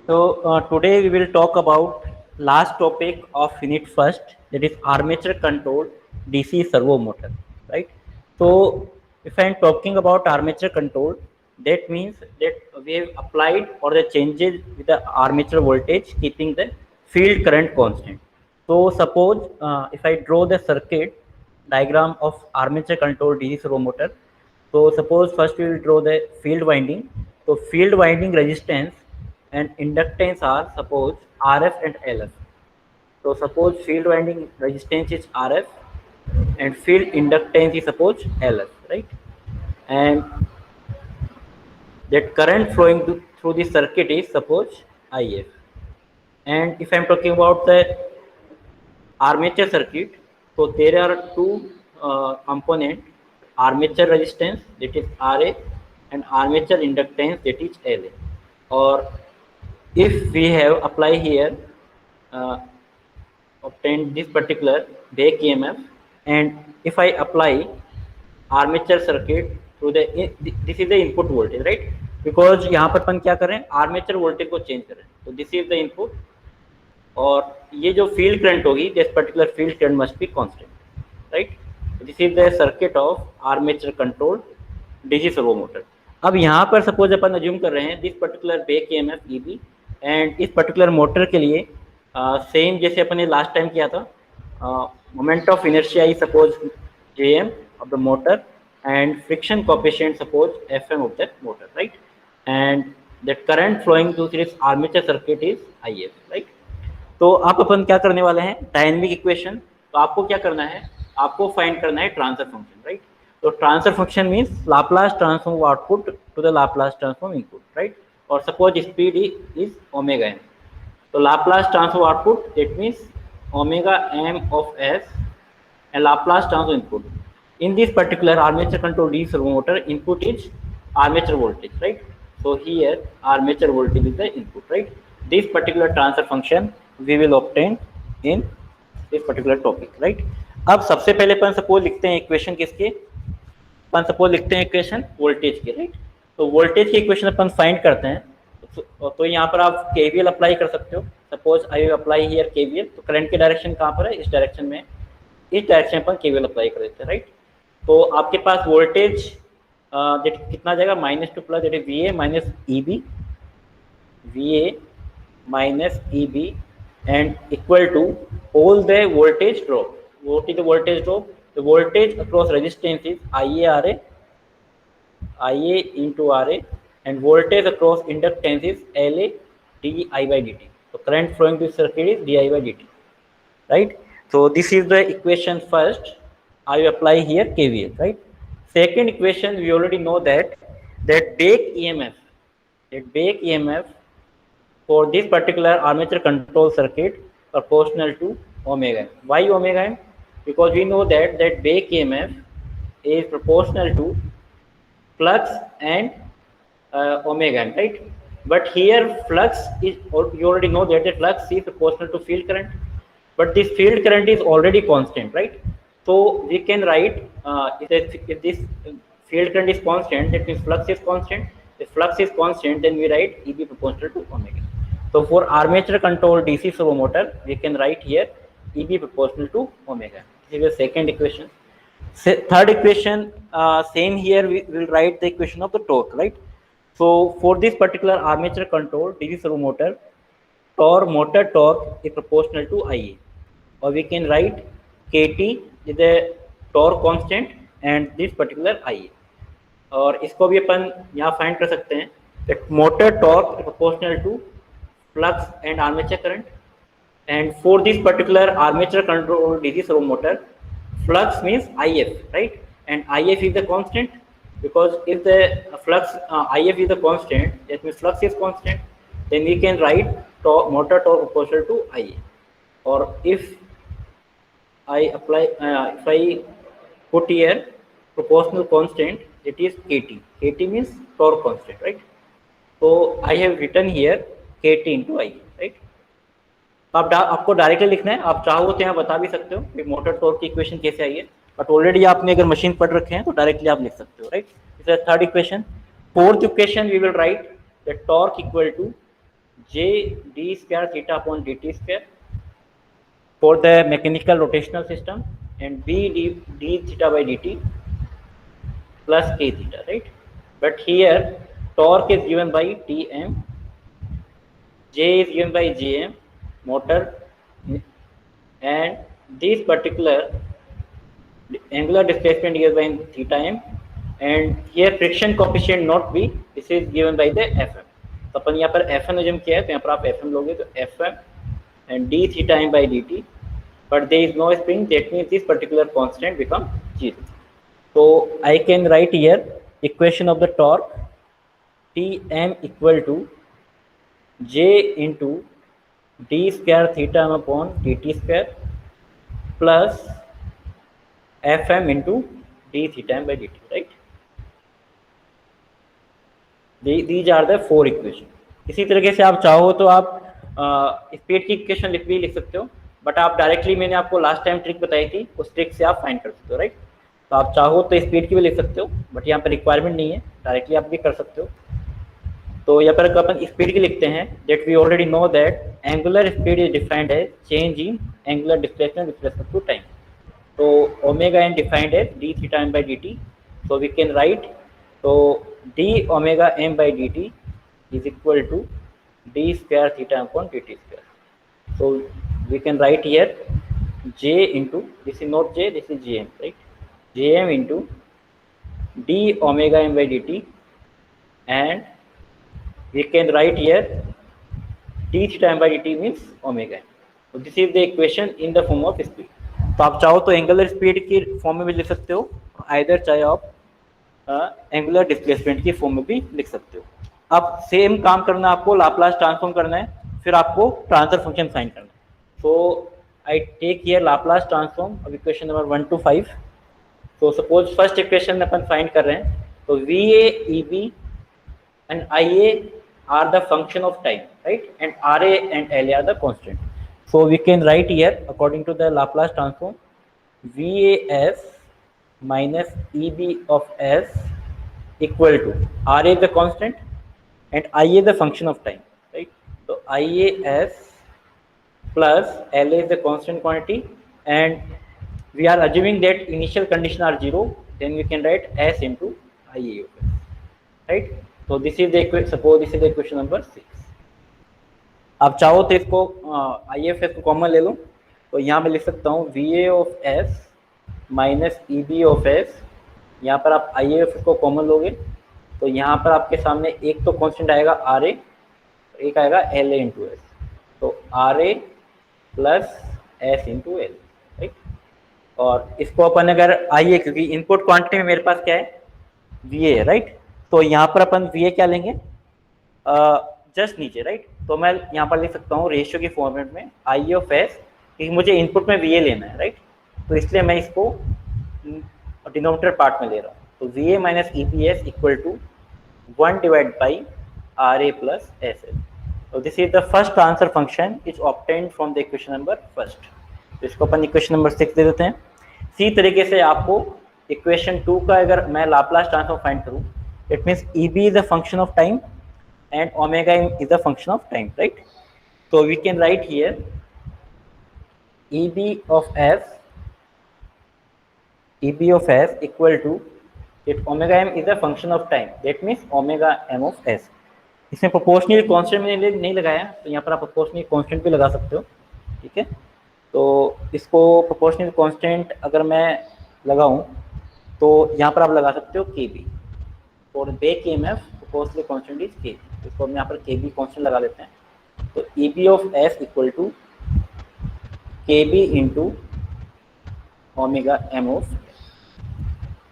Today we will talk about last topic of unit first, that is armature controlled DC servo motor, right? So if I am talking about armature control, that means that we have applied or the changes with the armature voltage keeping the field current constant. So suppose if I draw the circuit diagram of armature controlled DC servo motor. So suppose first we will draw the field winding. So field winding resistance and inductance are suppose RF and LF. So suppose field winding resistance is RF and field inductance is suppose LF, right? And that current flowing through the circuit is suppose IF. And if I am talking about the armature circuit, so there are two component: armature resistance, that is Ra, and armature inductance, that is La. Or if we have apply here uh, obtained this particular back EMF, and if I apply armature circuit through the this is the input voltage, right? Because यहाँ पर अपन क्या करें, armature voltage को change करें, तो this is the input, और ये जो फील्ड करंट होगी, this particular field current must be constant, right? This is the circuit of armature control DC servo motor. अब यहाँ पर सपोज अपन अज्यूम कर रहे हैं this particular back EMF EB, and इस पर्टिकुलर मोटर के लिए सेम जैसे अपन ने लास्ट टाइम किया था, moment of inertia is suppose Jm of the motor and friction coefficient suppose Fm of the motor, right? And the current flowing through this armature circuit is IF, right? तो आप अपन क्या करने वाले हैं, dynamic equation. तो आपको क्या करना है, आपको फाइंड करना है ट्रांसफर फंक्शन, राइट? तो transfer function means Laplace transform output to the Laplace transform input, right? और suppose speed is omega M. तो Laplace transform output that means omega M of S and Laplace transform input. In this particular armature control DC servo motor, input is armature voltage, right? So here armature voltage is the input, right? This particular transfer function we will obtain in this particular topic, right? अब सबसे पहले अपन suppose लिखते हैं equation किसके, अपन suppose लिखते हैं equation voltage की, right? तो वोल्टेज की इक्वेशन अपन फाइंड करते हैं. तो यहाँ पर आप केवीएल अप्लाई कर सकते हो. Suppose I will apply here KVL. तो करंट की डायरेक्शन कहाँ पर है, इस डायरेक्शन में, इस डायरेक्शन पर केवीएल अप्लाई कर देते हैं, राइट? तो आपके पास वोल्टेज कितना जाएगा, minus to plus, that V A minus E B, V A minus E B, and equal to all the voltage drop. What is the voltage drop? The voltage across resistance is I A into R A, and voltage across inductance is L A D I by D T. तो current flowing to circuit is D I by D T, right? So this is the equation first. I will apply here KVL, right? Second equation, we already know that back EMF for this particular armature control circuit proportional to omega m. Why omega m? Because we know that back EMF is proportional to flux and omega m, right? But here flux is, you already know that the flux is proportional to field current. But this field current is already constant, right? So we can write if this field current is constant, that means flux is constant. If flux is constant, then we write EB proportional to omega. So for armature control DC servo motor, we can write here EB proportional to omega. This is the second equation. Third equation, same here, we will write the equation of the torque, right? So for this particular armature control DC servo motor, motor torque is proportional to IA. Or we can write KT is the torque constant and this particular IA. और इसको भी अपन यहाँ find कर सकते हैं that motor torque is proportional to flux and armature current. And for this particular armature control DC servo motor, flux means IF, right? And IF is the constant, because if the flux IF is the constant, that means flux is constant, then we can write motor torque proportional to IA. Or if I apply, if I put here proportional constant, it is KT. KT means torque constant, right? So I have written here KT into IA, right? आपको directly लिखना है, आप चाहो तो यहाँ बता भी सकते हो कि मोटर टॉर्क की इक्वेशन कैसे आई है, बट ऑलरेडी आपने अगर मशीन पढ़ रखे हैं तो डायरेक्टली आप लिख सकते हो, right? This is third equation. Fourth equation we will write the torque equal to j d square theta upon dt square for the mechanical rotational system, and b d theta by dt plus k theta, right? But here torque is given by Tm, J is given by Gm motor, and this particular angular displacement given by theta m, and here friction coefficient not V, this is given by the Fm. तो अपन यहाँ पर Fn जम किया है, तो यहाँ पर आप Fm लोगे तो Fm and d theta m by dt, but there is no spring, that means this particular constant become 0. So I can write here equation of the torque Tm equal to J into d square theta m upon dt square plus Fm into d theta m by dt, right? These are the four equation. इसी तरीके से आप चाहो तो आप speed की equation लिख सकते हो, बट आप डायरेक्टली, मैंने आपको लास्ट टाइम ट्रिक बताई थी, उस ट्रिक से आप फाइंड कर सकते हो, राइट? तो आप चाहो तो स्पीड की भी लिख सकते हो, बट यहाँ पर रिक्वायरमेंट नहीं है, डायरेक्टली आप भी कर सकते हो. तो यहाँ पर अपन स्पीड की लिखते हैं, that we already know that angular speed is defined as change in angular displacement with respect to time. तो omega N defined as D theta M by D T. So we can write, तो D omega M by D T is equal to D square theta upon D T square. So we can write here j into, this is not j, this is jm, right? Jm into d omega m by dt, and we can write here d theta m by dt means omega m. So this is the equation in the form of speed. तो आप चाहो तो angular speed की form में भी लिख सकते हो, आइदर चाहे आप एंगुलर डिस्प्लेसमेंट की फॉर्म में भी लिख सकते हो. अब सेम काम करना, आपको लाप्लास ट्रांसफॉर्म करना है, फिर आपको ट्रांसफर फंक्शन फाइंड करना है. सो I take here Laplace transform of equation number 1 to 5. So suppose first equation में अपन find कर रहे हैं, तो VA, EB and IA are the function of time, right? And RA and LA are the constant. So we can write here according to the Laplace transform, VAS minus EB of S equal to RA is the constant and IA is the function of time, right? So IAS plus LA is the constant quantity, and we are assuming that initial condition are 0, then we can write S into IA of S, right? So this is the equation, suppose this is the equation number 6. आप चाहो तो इसको IFS को common ले लो, तो यहाँ मैं लिख सकता हूँ VA of S minus EB of S. यहाँ पर आप IFS को कॉमन लोगे, तो यहाँ पर आपके सामने एक तो कांस्टेंट आएगा RA, एक आएगा LA into S. तो RA plus S into L, right? और इसको अपन अगर आइए, क्योंकि इनपुट क्वांटिटी में मेरे पास क्या है, VA है, राइट? तो यहाँ पर अपन VA क्या लेंगे, जस्ट नीचे, राइट? तो मैं यहाँ पर लिख सकता हूँ रेशियो की फॉर्मेट में I ऑफ S, क्योंकि मुझे इनपुट में VA लेना है, राइट? तो इसलिए मैं इसको डिनोमिनेटर पार्ट में ले रहा हूँ. तो VA minus EPS equal to 1 divide by RA plus SL. So this is the first transfer function is obtained from the equation number first. तो इसको अपन इक्वेशन नंबर 6 दे देते हैं. इसी तरीके से आपको इक्वेशन 2 का अगर मैं लाप्लास ट्रांसफॉर्म फाइंड करूं, it means EB is a function of time and omega m is a function of time, right? So we can write here EB of S equal to, if omega m is a function of time, that means omega m of S. इसमें proportional constant मैंने नहीं लगाया, तो यहाँ पर आप proportional constant भी लगा सकते हो, ठीक है? तो इसको प्रोपोर्शनल कांस्टेंट अगर मैं लगाऊं, तो यहाँ पर आप लगा सकते हो KB और back EMF proportional constant is K. इसको हम यहाँ पर KB कांस्टेंट लगा लेते हैं. तो EB of S equal to KB into omega M of,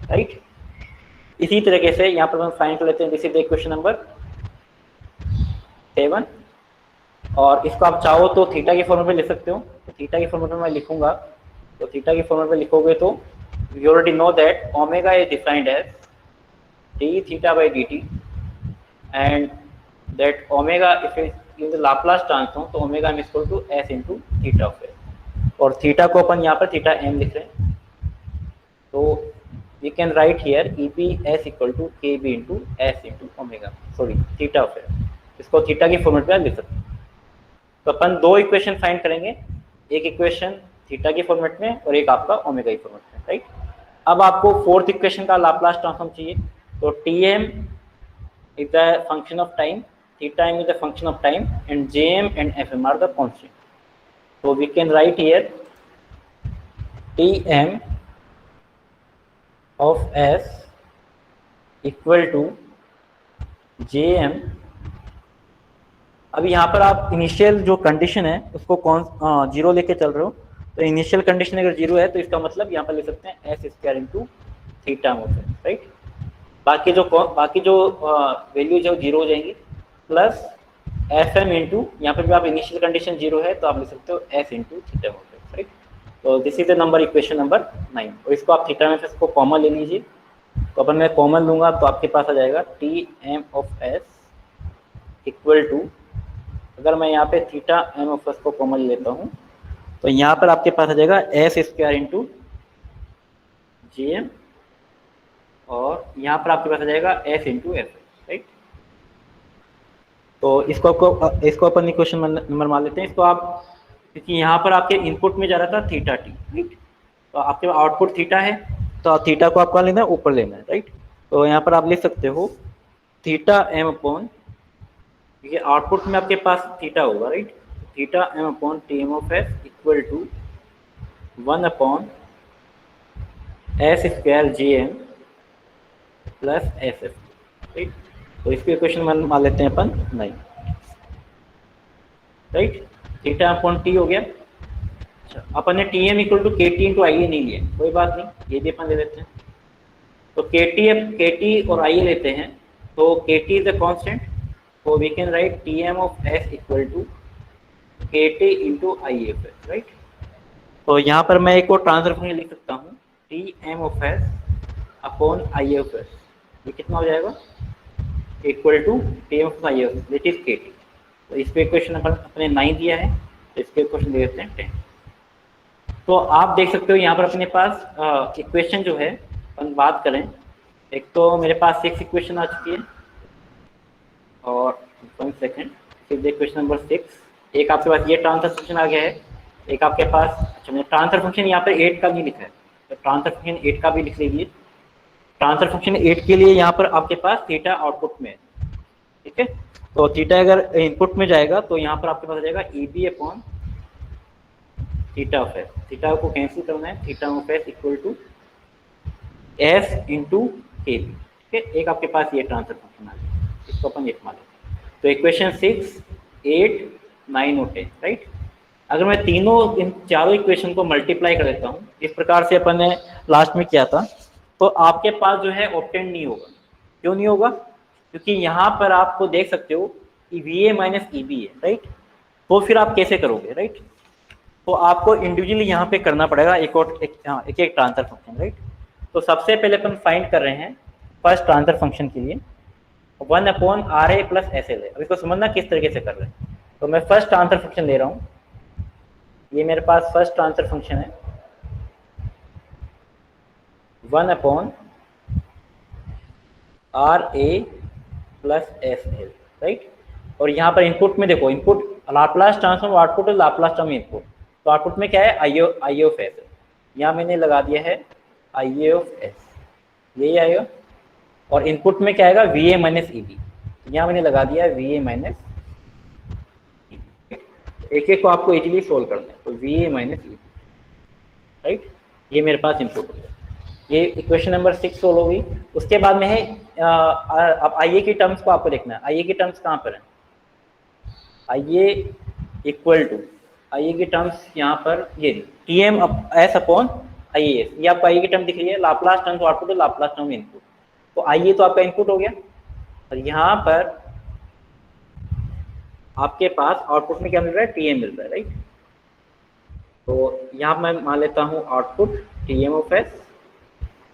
right? इसी तरीके से यहाँ पर हम फाइंड कर लेते हैं, this is the equation number 7. और इसको आप चाहो तो थीटा की फॉर्मूले में लिख सकते हो. तो थीटा की फॉर्मूले में मैं लिखूंगा, तो थीटा की फॉर्मूले में लिखोगे तो we already know that omega is defined as D theta by D T, and that omega if in the Laplace transform, तो omega is equal to S into theta of S. और theta को अपन यहाँ पर theta M लिख रहे हैं, तो we can write here EB S equal to KB into S into omega, sorry, theta of S. इसको थीटा की फॉर्मेट में लिख सकते हैं। तो अपन दो इक्वेशन फाइंड करेंगे, एक इक्वेशन थीटा की फॉर्मेट में और एक आपका ओमेगा की फॉर्मेट में, राइट। अब आपको फोर्थ इक्वेशन का लाप्लास ट्रांसफॉर्म चाहिए, तो Tm is the function of time, theta m is the function of time, and Jm and Fm are the constant. So we can write here Tm of S equal to Jm। अभी यहाँ पर आप initial जो condition है उसको कौन zero लेके चल रहे हो, तो इनिशियल कंडीशन अगर जीरो है तो इसका मतलब यहाँ पर लिख सकते हैं एस स्क्वायर इंटू थीटा होता है, राइट। बाकी जो वैल्यू जो जीरो हो जाएंगी, प्लस एफ एम इंटू, यहाँ पर भी आप इनिशियल कंडीशन जीरो है तो आप लिख सकते हो एस इंटू थीटा होता है, राइट। तो this is the number equation number 9, और इसको आप थीटा में से इसको कॉमन ले लीजिए। तो अपन मैं कॉमन लूंगा तो आपके पास आ जाएगा T M of S equal to, अगर मैं यहाँ पे थीटा एम ऑफ एस को कॉमन लेता हूँ तो यहाँ पर आपके पास आ जाएगा S square into G M, और यहाँ पर आपके पास आ जाएगा एस इंटू एफ, राइट। तो इसको अपन इक्वेशन नंबर मान लेते हैं इसको आप, क्योंकि यहाँ पर आपके इनपुट में जा रहा था थीटा टी, राइट। तो आपके आउटपुट थीटा है तो थीटा को आपका लेना है ऊपर लेना है, राइट। तो यहाँ पर आप लिख सकते हो थीटा एम अपॉन, क्योंकि आउटपुट में आपके पास थीटा होगा, right. Theta M upon T M of S equal to 1 upon S square G M plus S F, right. तो इसकी इक्वेशन मान लेते हैं अपन 9, राइट। थीटा अपॉन टी हो गया। अच्छा, अपन ने T M equal to K T into I A नहीं लिया, कोई बात नहीं, ये भी अपन ले लेते हैं। तो के टी और आई ए लेते हैं, तो K T is a constant, so we can write Tm of S equal to Kt into IF, right? तो यहाँ पर मैं एक और ट्रांसफर फंक्शन लिख सकता हूँ Tm of S upon IFS, ये कितना हो जाएगा equal to Tm of IFS which is Kt। तो इस पे इक्वेशन अपने 9 दिया है, तो इसके इक्वेशन दे देते हैं 10। तो आप देख सकते हो यहाँ पर अपने पास इक्वेशन जो है, अपन बात करें, एक तो मेरे पास 6 इक्वेशन आ चुकी है, और 1 सेकेंड, फिर क्वेश्चन नंबर 6, एक आपके पास ये ट्रांसफर फंक्शन आ गया है, एक आपके पास, अच्छा मैंने ट्रांसफर फंक्शन यहाँ पर 8 का नहीं लिखा है, तो ट्रांसफर फंक्शन 8 का भी लिख लीजिए। ट्रांसफर फंक्शन 8 के लिए यहाँ पर आपके पास थीटा आउटपुट में है, ठीक है। तो थीटा अगर इनपुट में जाएगा तो यहाँ पर आपके पास आ जाएगा E B upon theta of S, theta को कैंसिल करना है, theta of S equal to S into K B, ठीक है। एक आपके पास ये ट्रांसफर फंक्शन आ गया, इसको अपन 8 मान लेते हैं। तो इक्वेशन 6, 8, 9 और 10, राइट। अगर मैं इन चारों इक्वेशन को मल्टीप्लाई कर देता हूँ इस प्रकार से अपन ने लास्ट में किया था, तो आपके पास जो है ऑब्टेन नहीं होगा। क्यों नहीं होगा? क्योंकि यहाँ पर आपको देख सकते हो कि V A minus E B है, राइट। तो फिर आप कैसे करोगे, राइट। तो आपको इंडिविजुअली यहाँ पे करना पड़ेगा एक ट्रांसफर फंक्शन, राइट। तो सबसे पहले अपन फाइंड कर रहे हैं फर्स्ट ट्रांसफर फंक्शन के लिए 1 upon R A plus S L है। अब इसको समझना किस तरीके से कर रहे हैं। तो मैं फर्स्ट ट्रांसफर फंक्शन ले रहा हूँ, ये मेरे पास फर्स्ट ट्रांसफर फंक्शन है 1 upon R A plus S L, right. और यहाँ पर इनपुट में देखो, इनपुट लाप्लास ट्रांसफॉर्म आउटपुट है, लाप्लास ट्रांसफॉर्म इनपुट। तो आउटपुट में क्या है, आई ऑफ एस, यहाँ मैंने लगा दिया है आई ऑफ एस, यही आएगा। और इनपुट में क्या आएगा, V A minus E B, यहाँ मैंने लगा दिया वी ए माइनस, एक एक को आपको इजीली सोल्व करना है। तो V A minus E B, right, ये मेरे पास इनपुट हो गया। ये इक्वेशन नंबर 6 सोल्व होगी। उसके बाद में है अब आई ए की टर्म्स को आपको देखना है। आई ए की टर्म्स कहाँ पर है, आई ए इक्वल टू, आई ए की टर्म्स यहाँ पर ये T M S upon I S, ये आपको आई ए की टर्म दिख रही है। लाप्लास टर्म तो आउटपुट है, लाप्लास टर्म इनपुट। तो आई ए तो आपका इनपुट हो गया, और यहाँ पर आपके पास आउटपुट में क्या मिल रहा है, टी एम मिल रहा है, राइट। तो यहाँ मैं मान लेता हूँ output T M of S,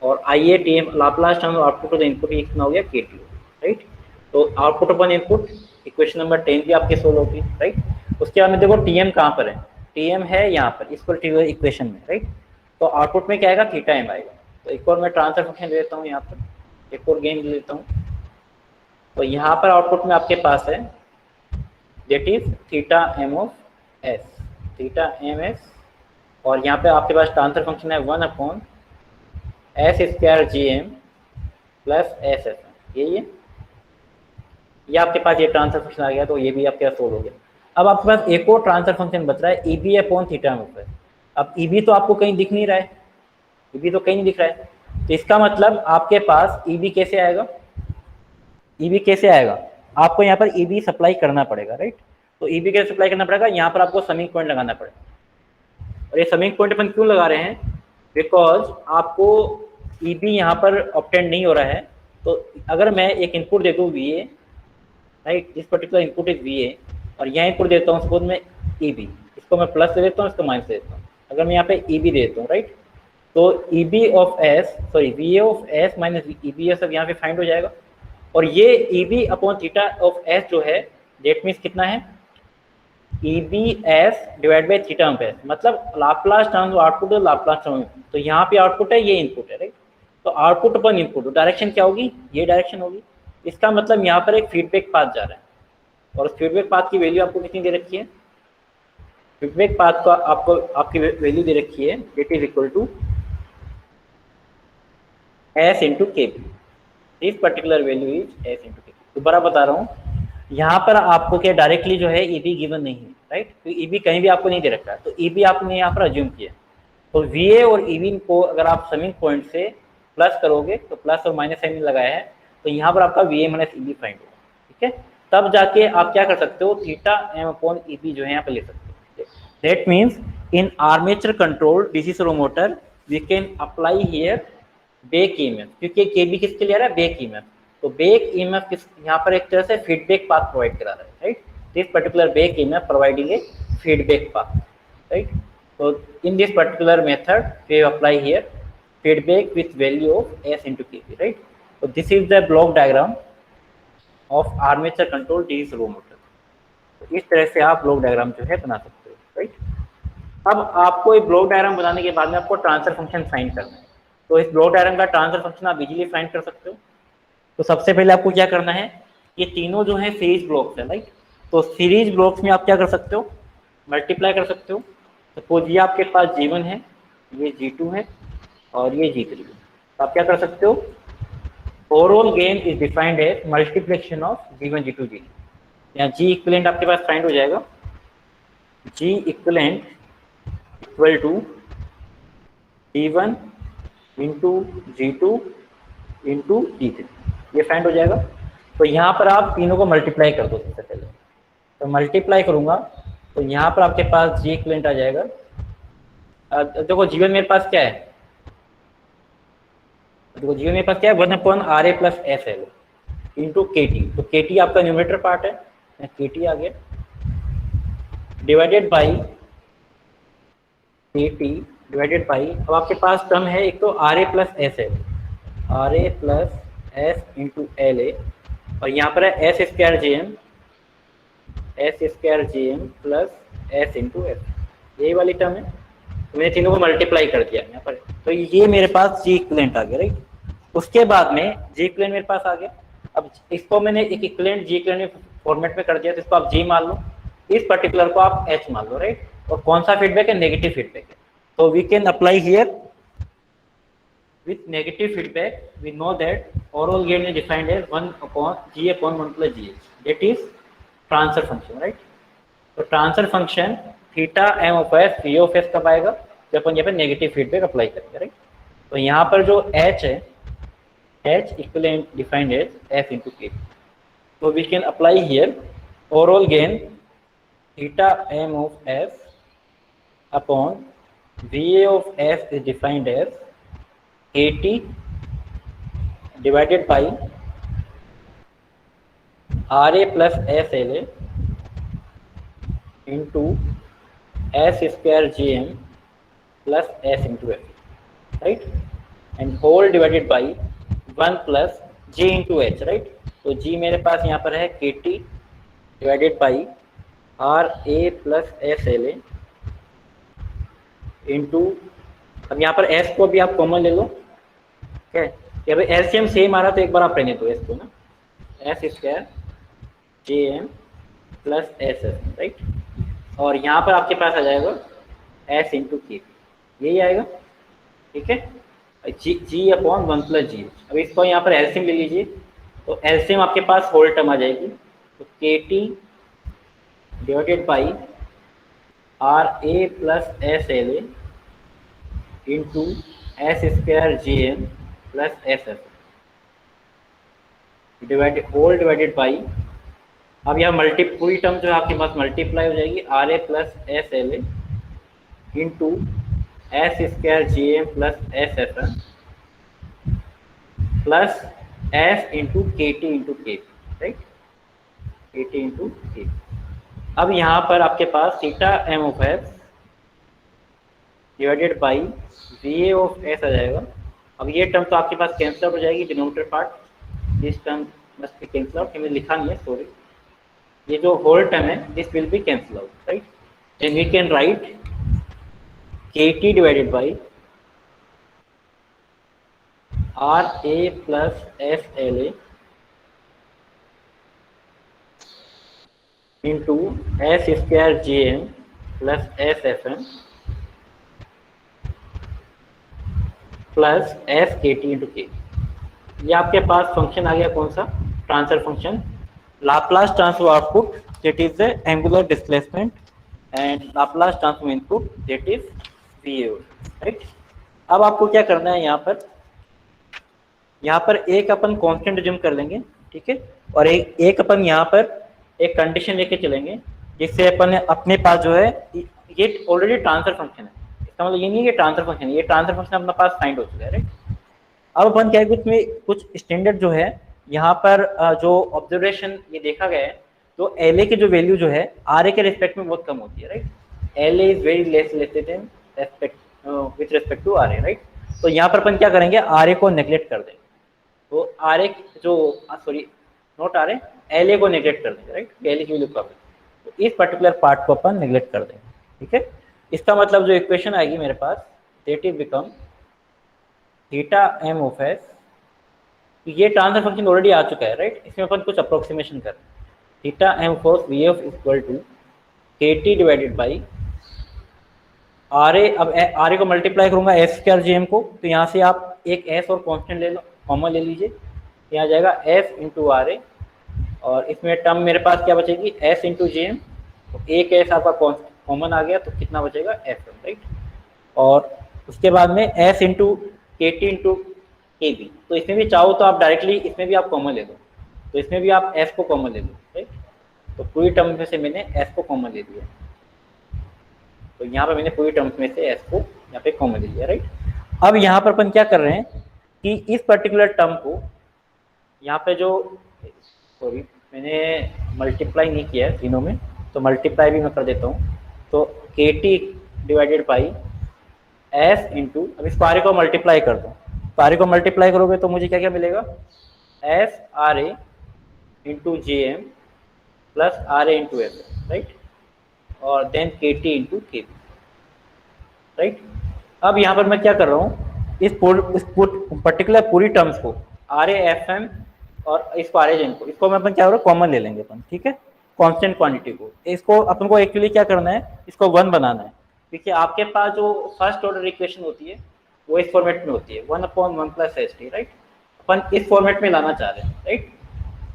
और I A T M Laplace term output और इनपुट ये कितना हो गया, के टी, राइट। तो आउटपुट अपन इनपुट, इक्वेशन नंबर 10 भी आपके सोल्व होगी, राइट। उसके बाद में देखो टी एम कहाँ पर है, टी एम है यहाँ पर इस पर्टिकुलर इक्वेशन में, राइट। तो आउटपुट में क्या आएगा, थीटा एम आएगा। तो एक और मैं ट्रांसफर फंक्शन ले लेता हूँ, यहाँ पर एक और गेम ले लेता हूँ। तो यहाँ पर आउटपुट में आपके पास है that is theta M of S, theta M S. और यहाँ पे आपके पास ट्रांसफर फंक्शन है 1 upon S square G M plus S S M, ये आपके पास ये ट्रांसफर फंक्शन आ गया, तो ये भी आपके पास सोल्व हो गया। अब आपके पास एक और ट्रांसफर फंक्शन बच रहा है E B upon theta M S. अब ई बी तो आपको कहीं दिख नहीं रहा है, ई बी तो कहीं नहीं दिख रहा है, तो इसका मतलब आपके पास ई बी कैसे आएगा, ई बी कैसे आएगा, आपको यहाँ पर ई बी सप्लाई करना पड़ेगा, राइट। तो ई बी कैसे सप्लाई करना पड़ेगा, यहाँ पर आपको समिंग पॉइंट लगाना पड़ेगा। और ये समिंग पॉइंट अपन क्यों लगा रहे हैं, बिकॉज आपको ई बी यहाँ पर ऑब्टेन नहीं हो रहा है। तो अगर मैं एक इनपुट दे दूँ V A, right, this particular input is V A, और यहाँ इनपुट देता हूँ सपोज मैं ई बी, इसको मैं प्लस दे देता हूँ, इसको माइनस दे देता हूँ। अगर मैं यहाँ पे ई बी दे देता हूँ, राइट, तो E B of S, sorry V A of S minus E B S सब यहाँ पे फाइंड हो जाएगा। और ये E B upon theta of S जो है, डेट मीन्स कितना है, E B S divide by theta of S, मतलब लाप्लास ट्रांसफॉर्म आउटपुट है, लाप्लास ट्रांसफॉर्म, तो यहाँ पे आउटपुट है, ये इनपुट है, राइट। तो आउटपुट अपॉन इनपुट, डायरेक्शन क्या होगी, ये डायरेक्शन होगी। इसका मतलब यहाँ पर एक फीडबैक पाथ जा रहा है, और उस फीडबैक पाथ की वैल्यू आपको कितनी दे रखी है, फीडबैक पाथ का आपको आपकी वैल्यू दे रखी है, it is equal to S into K B, this particular value is S into K B. दोबारा बता रहा हूँ, यहाँ पर आपको क्या डायरेक्टली जो है ई बी गिवन नहीं है, राइट, तो ई बी कहीं भी आपको नहीं दे रखा है, तो ई बी आपने यहाँ पर अज्यूम किया। तो वी ए और ई बी को अगर आप समिंग पॉइंट से प्लस करोगे, तो प्लस और माइनस साइन लगाया है, तो यहाँ पर आपका V A minus E B find होगा, ठीक है। तब जाके आप क्या कर सकते हो, theta M upon E B जो है यहाँ पे ले सकते हो। That means in armature control DC servo motor we can apply here back EMF, क्योंकि के बी किसके लिए आ रहा है, बैक ईएमएफ। तो बैक ईएमएफ किस, यहाँ पर एक तरह से फीडबैक पाथ प्रोवाइड करा रहा है, right, this particular back EMF providing A feedback path, right. So in this particular method we apply here feedback with value of s into kb, right. So this is the block diagram of armature control DC servo motor। तो इस तरह से आप block diagram जो है बना सकते हो, राइट। अब आपको एक ब्लॉक डायग्राम बनाने के बाद में आपको ट्रांसफर फंक्शन फाइंड करना है। तो इस ब्लॉक डायग्राम का ट्रांसफर फंक्शन आप इजीली फाइंड कर सकते हो। तो सबसे पहले आपको क्या करना है, ये तीनों जो है सीरीज ब्लॉक्स है, राइट। तो सीरीज ब्लॉक्स में आप क्या कर सकते हो, मल्टीप्लाई कर सकते हो। सपोज ये आपके पास G1 है, ये G2 है और ये G3 है, तो आप क्या कर सकते हो, overall gain is defined as multiplication of G1 G2 G3। यहाँ G इक्विवेलेंट आपके पास फाइंड हो जाएगा, G equivalent equal to G1 into G2 into G3, ये फाइंड हो जाएगा। तो यहाँ पर आप तीनों को मल्टीप्लाई कर दो सबसे पहले, तो मल्टीप्लाई करूँगा तो यहाँ पर आपके पास जी इक्विवेलेंट आ जाएगा। देखो जीवन मेरे पास क्या है, देखो जीवन मेरे पास क्या है, 1 upon R A plus S L into K T. तो के टी आपका न्यूमरेटर पार्ट है, के टी आ गया, divided by K T divided by, अब आपके पास टर्म है एक तो R A plus S L, R A plus S into L A, और यहाँ पर है S square J M, S square G M plus S into S, यही वाली टर्म है। तो मैंने तीनों को मल्टीप्लाई कर दिया यहाँ पर, तो ये मेरे पास जी इक्विवेलेंट आ गया, राइट। उसके बाद में जी इक्विवेलेंट मेरे पास आ गया। अब इसको मैंने एक इक्विवेलेंट जी इक्विवेलेंट फॉर्मेट में कर दिया, तो इसको आप जी मान लो, इस पर्टिकुलर को आप एच मान लो, राइट। और कौन सा फीडबैक है, नेगेटिव फीडबैक है। तो we can apply here with negative feedback, we know that overall gain is defined as 1 upon g upon 1 plus gh, that is transfer function, right. तो transfer function theta M of S V of S कब आएगा, जब अपन यहाँ पे negative feedback apply करेंगे, राइट। तो यहाँ पर जो एच है, H equivalent defined as F into K, तो we can apply here overall gain theta M of S upon V A of S is defined as 80 divided by R A plus S L A into S square G M plus S into F, right, and whole divided by 1 plus G into H, right. तो G मेरे पास यहाँ पर है K T divided by R A plus S L A into, अब यहाँ पर S को भी आप कॉमन ले लो, ठीक है। कि भाई एलसीएम सेम आ रहा तो एक बार आप रहने दो एस को ना, S square J M plus S F, right. और यहाँ पर आपके पास आ जाएगा एस इंटू के, यही आएगा, ठीक है। जी जी अपॉन वन प्लस जी। अब इसको यहाँ पर एलसीएम ले लीजिए, तो एलसीएम आपके पास होल टर्म आ जाएगी, तो K T divided by R A plus S L A into S square G M plus S F divided whole divided by, अब यह मल्टी पूरी टर्म जो है आपके पास मल्टीप्लाई हो जाएगी R A plus S L A into S square G M plus S F M plus S into K T into K, right, K T into K. अब यहाँ पर आपके पास theta M of S divided by V A of S आ जाएगा। अब ये term तो आपके पास कैंसिल आउट हो जाएगी, denominator part, this term must be cancel out, मैंने लिखा नहीं है सॉरी, ये जो होल टर्म है this will be cancel out, right. Then we can write K T divided by R A plus S L A into S square J M plus S F M plus S K T into K. ये आपके पास function आ गया कौन सा, transfer function, Laplace transform output that is the angular displacement and Laplace transform input that is V A, right. अब आपको क्या करना है, यहाँ पर एक अपन कांस्टेंट रिज्यूम कर लेंगे, ठीक है, और एक अपन यहाँ पर एक कंडीशन लेके चलेंगे जिससे अपन अपने पास जो है, ये ऑलरेडी ट्रांसफर फंक्शन है, इसका मतलब ये नहीं है कि ट्रांसफर फंक्शन, ये ट्रांसफर फंक्शन अपने पास फाइंड हो चुका है, राइट। अब अपन क्या है, कुछ स्टैंडर्ड जो है यहाँ पर जो ऑब्जर्वेशन ये देखा गया है, तो एल ए की जो वैल्यू जो है आर ए के रिस्पेक्ट में बहुत कम होती है, right. L A is very less than with respect to R A, right. तो यहाँ पर अपन क्या करेंगे, आर ए को नेग्लेक्ट कर देंगे, तो आर ए जो sorry not R A, L A को नेग्लेक्ट कर देंगे, राइट, एल ए की वैल्यू कम है, तो इस पर्टिकुलर पार्ट को अपन नेग्लेक्ट कर देंगे, ठीक है। इसका मतलब जो इक्वेशन आएगी मेरे पास that is become theta M of S, ये ट्रांसफर फंक्शन ऑलरेडी आ चुका है, राइट, इसमें अपन कुछ अप्रोक्सीमेशन कर, theta M force V F equal to K T divided by R A. अब आर ए को मल्टीप्लाई करूंगा एस स्क्वायर जी एम को, तो यहाँ से आप एक एस और कॉन्स्टेंट ले लो, कॉमन ले लीजिए, यहाँ जाएगा एस इंटू आर ए, और इसमें टर्म मेरे पास क्या बचेगी, एस इंटू जी एम, तो एक एस आपका कॉमन आ गया, तो कितना बचेगा एफ एम, राइट। और उसके बाद में S into K T into K B, तो इसमें भी चाहो तो आप डायरेक्टली इसमें भी आप कॉमन ले लो, तो इसमें भी आप एस को कॉमन ले लो, राइट। तो पूरी टर्म में से मैंने एस को कॉमन ले लिया, तो यहाँ पर मैंने पूरी टर्म्स में से एस को यहाँ पे कॉमन ले लिया, राइट। अब यहाँ पर अपन क्या कर रहे हैं कि इस पर्टिकुलर टर्म को यहाँ पे जो, सॉरी मैंने मल्टीप्लाई नहीं किया है तीनों में, तो मल्टीप्लाई भी मैं कर देता हूँ, तो K T divided by S into, अब इस पारे को मल्टीप्लाई कर दो, पारे को मल्टीप्लाई करोगे तो मुझे क्या क्या मिलेगा, S R A into J M plus R A into F, right, और then K T into K B, right. अब यहाँ पर मैं क्या कर रहा हूँ, इस पर्टिकुलर पूरी टर्म्स को आर ए एफ एम और इसको आर ए जेन को, इसको मैं अपन क्या हो रहा है कॉमन ले लेंगे अपन, ठीक है, कांस्टेंट क्वांटिटी को, इसको अपन को एक्चुअली क्या करना है, इसको 1 बनाना है, क्योंकि आपके पास जो फर्स्ट ऑर्डर इक्वेशन होती है वो इस फॉर्मेट में होती है 1/1 प्लस एस टी, राइट। अपन इस फॉर्मेट में लाना चाह रहे हैं, right,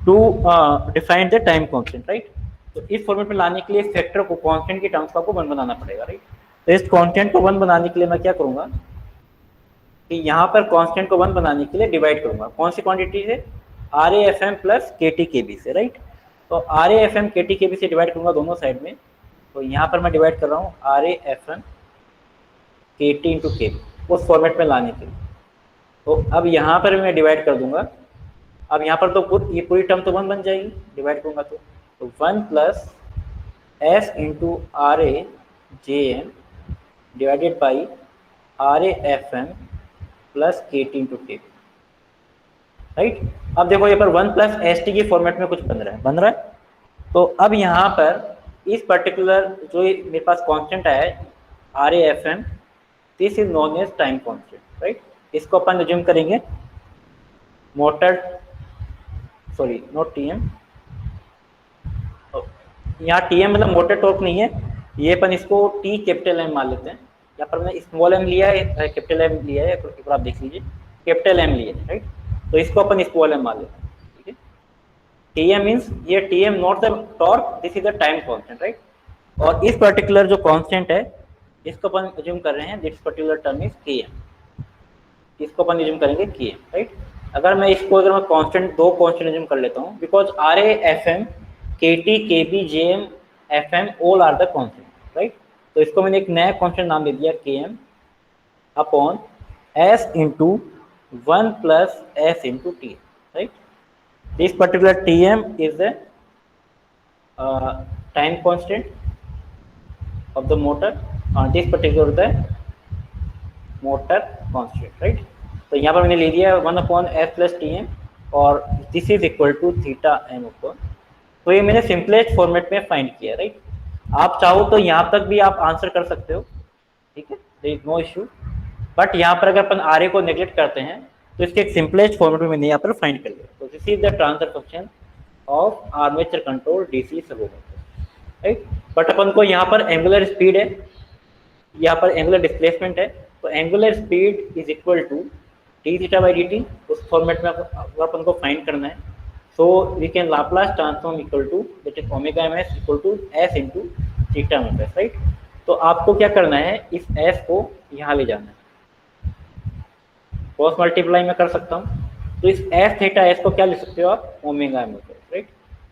to define the time constant, right. तो इस फॉर्मेट में लाने के लिए फैक्टर को कांस्टेंट की टर्म्स को आपको 1 बनाना पड़ेगा, राइट। तो इस कांस्टेंट को 1 बनाने के लिए मैं क्या करूंगा कि यहाँ पर कांस्टेंट को 1 बनाने के लिए डिवाइड करूंगा, कौन सी क्वांटिटी से, R A F M plus K T K B से, राइट। तो R A F M K T K B से डिवाइड करूंगा दोनों साइड में, तो यहाँ पर मैं डिवाइड कर रहा हूँ are A F M K T into K B, उस फॉर्मेट में लाने के लिए। तो अब यहाँ पर मैं डिवाइड कर दूंगा, अब यहाँ पर तो ये पूरी टर्म तो 1 बन जाएगी, डिवाइड करूंगा तो 1 plus S into R A J M divided by R A F M plus K T into K, right. अब देखो यहाँ पर 1 प्लस एस टी की फॉर्मेट में कुछ बन रहा है। तो अब यहाँ पर इस पर्टिकुलर जो मेरे पास कांस्टेंट आया है R A F M, this is known as time constant, right. इसको अपन रिज्यूम करेंगे motor, sorry not T M, यहाँ टी एम मतलब मोटर टॉर्क नहीं है, ये अपन इसको टी कैपिटल एम मान लेते हैं। यहाँ पर मैंने स्मॉल एम लिया है, कैपिटल एम लिया है, एक बार आप देख लीजिए, कैपिटल एम लिया है, राइट। तो इसको अपन स्मॉल एम मान लेते हैं, ठीक है। टी एम मीन्स ये T am not the torque, this is the time constant, right. और इस पर्टिकुलर जो कॉन्स्टेंट है इसको अपन एज्यूम कर रहे हैं, दिस पर्टिकुलर टर्म इज के एम, इसको अपन एज्यूम करेंगे के एम, राइट। अगर मैं इसको अगर मैं कांस्टेंट दो कांस्टेंट एज्यूम कर लेता हूँ, because R A F M K T K B J M F M all are the constant, right. तो इसको मैंने एक नया कांस्टेंट नाम दे दिया K M upon S into one plus S into T, right. This particular T M is the time constant of the motor, this particular the motor constant, right। तो यहाँ पर मैंने ले दिया 1/s प्लस टी एम और this is equal to theta M ऊपर। तो ये मैंने सिंपलेस्ट फॉर्मेट में फाइंड किया, राइट। आप चाहो तो यहाँ तक भी आप आंसर कर सकते हो, ठीक है, there is no issue. But यहाँ पर अगर अपन आर ए को नेग्लेक्ट करते हैं तो इसके एक सिंपलेस्ट फॉर्मेट में मैंने यहाँ पर फाइंड कर लिया। तो this is the transfer function of armature control DC servomotor, right. But अपन को यहाँ पर एंगुलर स्पीड है, यहाँ पर एंगुलर डिस्प्लेसमेंट है, तो angular speed is equal to D theta by D T, उस फॉर्मेट में अपन को फाइंड करना है। So we can Laplace transform equal to that is omega M S equal to S into theta M S, right. तो आपको क्या करना है, इस एस को यहाँ ले जाना है, क्रॉस मल्टीप्लाई में कर सकता हूँ। तो इस एस थीटा एस को क्या लिख सकते हो आप, ओमेगा एम एस, राइट।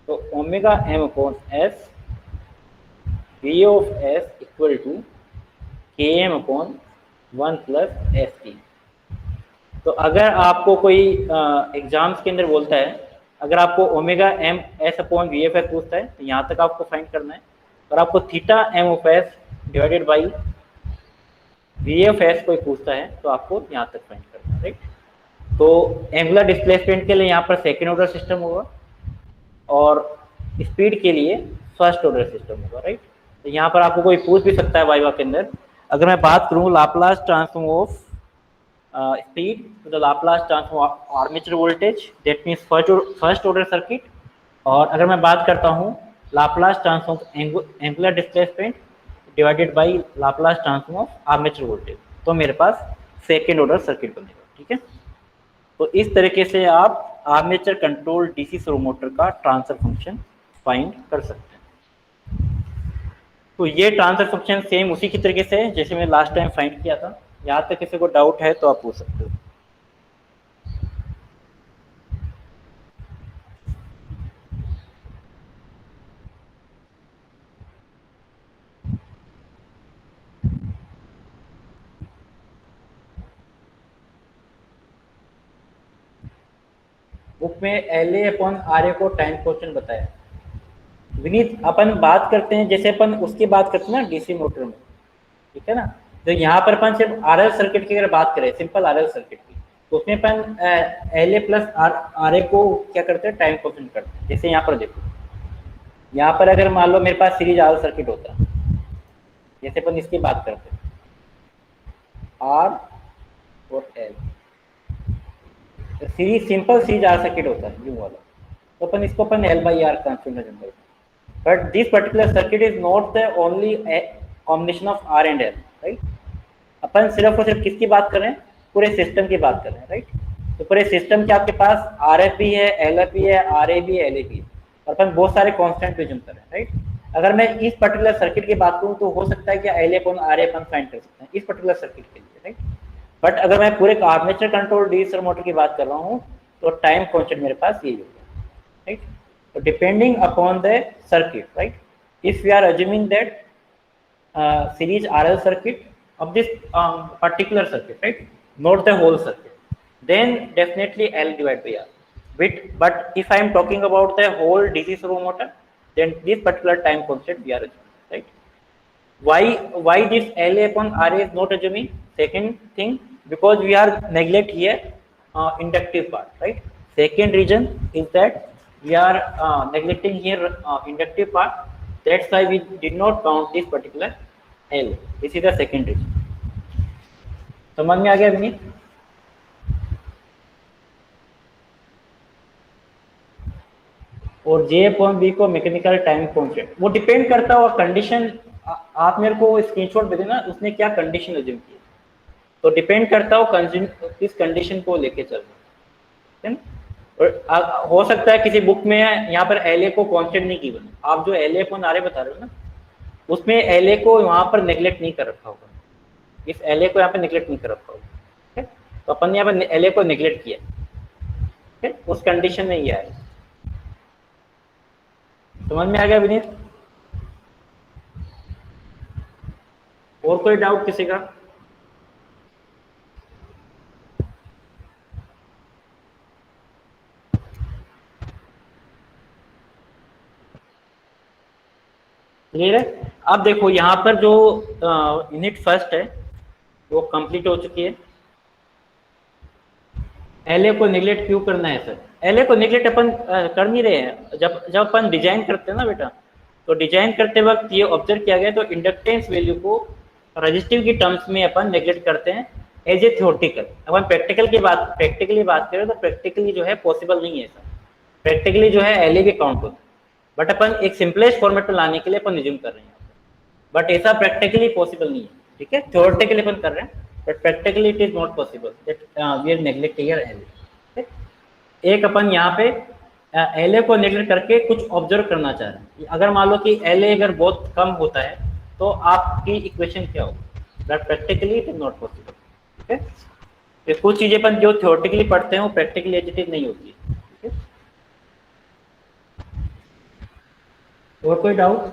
तो omega M upon S V of S equal to K M upon one plus S T. तो अगर आपको कोई एग्जाम्स के अंदर बोलता है, अगर आपको omega M S upon V F S पूछता है तो यहाँ तक आपको फाइंड करना है, और आपको theta M of S divided by V F S कोई पूछता है तो आपको यहाँ तक फाइंड करना है, राइट। तो एंगुलर डिस्प्लेसमेंट के लिए यहाँ पर सेकेंड ऑर्डर सिस्टम होगा और स्पीड के लिए फर्स्ट ऑर्डर सिस्टम होगा, राइट। तो यहाँ पर आपको कोई पूछ भी सकता है वाइवा के अंदर, अगर मैं बात करूँ Laplace transform of speed to the Laplace transform of armature voltage, that means first order circuit। और अगर मैं बात करता हूँ Laplace transform angular displacement divided by Laplace transform of armature voltage, तो मेरे पास सेकेंड ऑर्डर सर्किट बनेगा, ठीक है। तो इस तरीके से आप आर्मेचर कंट्रोल डीसी सर्वोमोटर का ट्रांसफर फंक्शन फाइंड कर सकते हैं। तो ये ट्रांसफर फंक्शन सेम उसी की तरीके से जैसे मैंने लास्ट टाइम फाइंड किया था। यहाँ तक किसी को डाउट है तो आप पूछ सकते हो। बुक में एल ए अपॉन आर ए को टाइम क्वेश्चन बताया। विनीत अपन बात करते हैं जैसे अपन उसकी बात करते हैं ना डीसी मोटर में, ठीक है ना। तो यहाँ पर अपन सिर्फ आर एल सर्किट की अगर बात करें, सिंपल आर एल सर्किट की, तो उसमें अपन एल ए प्लस आर ए को क्या करते हैं, टाइम क्वेश्चन करते हैं। जैसे यहाँ पर देखो, यहाँ पर अगर मान लो मेरे पास सीरीज आर सर्किट होता है, जैसे अपन इसकी बात करते हैं आर और L, series simple series R circuit होता है यूं वाला, तो अपन इसको अपन एल बाई आर कंसिडर करते हैं। But this particular circuit is not the only combination of R and L, right. अपन सिर्फ और सिर्फ किसकी बात कर रहे हैं, पूरे सिस्टम की बात कर रहे हैं, राइट। तो पूरे सिस्टम के आपके पास आर एफ भी है, एल एफ भी है, आर ए भी है, एल ए भी है, और अपन बहुत सारे कॉन्स्टेंट भी कर रहे हैं, राइट। अगर मैं इस पर्टिकुलर सर्किट की बात करूँ तो हो सकता है कि एल ए अपन आर ए अपन फाइंड कर सकते हैं इस पर्टिकुलर सर्किट के लिए, राइट। बट अगर मैं पूरे आर्मेचर कंट्रोल डीसी मोटर की बात कर रहा हूँ तो टाइम कॉन्स्टेंट मेरे पास यही होगा, राइट। तो depending upon the circuit, right, if we are assuming that series RL circuit of this particular circuit, right, not the whole circuit, then definitely L divided by R. But if I am talking about the whole DC servo motor, then this particular time constant we are assuming, right. Why this LA upon RA is not assuming? Second thing, because we are neglect here inductive part, right. Second reason is that we are neglecting here inductive part. That's why we did not count this particular L. This is the second reason. समझ में आ गया विनीत? और जे upon B को mechanical time constant, वो depend करता है condition. आप मेरे को स्क्रीनशॉट दे देना उसने क्या कंडीशन एज्यूम की, तो डिपेंड करता है किस कंडीशन को लेके चल रहा है ना। और हो सकता है किसी बुक में यहाँ पर एल ए को कॉन्स्टेंट नहीं गिवन, आप जो एल ए अपॉन आर ए बता रहे हो ना, उसमें एल ए को वहाँ पर नेग्लेक्ट नहीं कर रखा होगा, इस एल ए को यहाँ पे नेग्लेक्ट नहीं कर रखा होगा, ठीक है। तो अपन ने यहाँ पर एल ए को नेग्लेक्ट किया, ठीक है, उस कंडीशन में ये आए। समझ में आ गया विनीत? और कोई डाउट किसी का? क्लियर है? अब देखो यहाँ पर जो यूनिट फर्स्ट है वो कंप्लीट हो चुकी है। एल ए को निगलेक्ट क्यों करना है सर? एल ए को निगलेक्ट अपन कर नहीं रहे हैं। जब जब अपन डिजाइन करते हैं ना बेटा, तो डिजाइन करते वक्त ये ऑब्जर्व किया गया, तो इंडक्टेंस वैल्यू को रजिस्टिव की टर्म्स में अपन नेगलेक्ट करते हैं एज ए थ्योरेटिकल। अपन प्रैक्टिकली बात करें तो प्रैक्टिकली जो है पॉसिबल नहीं है सर, प्रैक्टिकली जो है एल ए भी काउंट होता है, बट अपन एक सिंपलेस्ट फॉर्मेट में लाने के लिए अपन रिज्यूम कर रहे हैं, बट ऐसा प्रैक्टिकली पॉसिबल नहीं है, ठीक है। थ्योरेटिकली अपन कर रहे हैं, but practically it is not possible that we are neglect here L A. एक अपन यहाँ पे एल ए को नेग्लेक्ट करके कुछ ऑब्जर्व करना चाह रहे हैं। अगर मान लो कि एल ए अगर बहुत कम होता है तो आपकी इक्वेशन क्या होगी? But practically it is not possible, ठीक है। तो कुछ चीजें अपन जो थ्योरेटिकली पढ़ते हैं वो प्रैक्टिकली एज इट इज नहीं होती है, ठीक है। और कोई डाउट?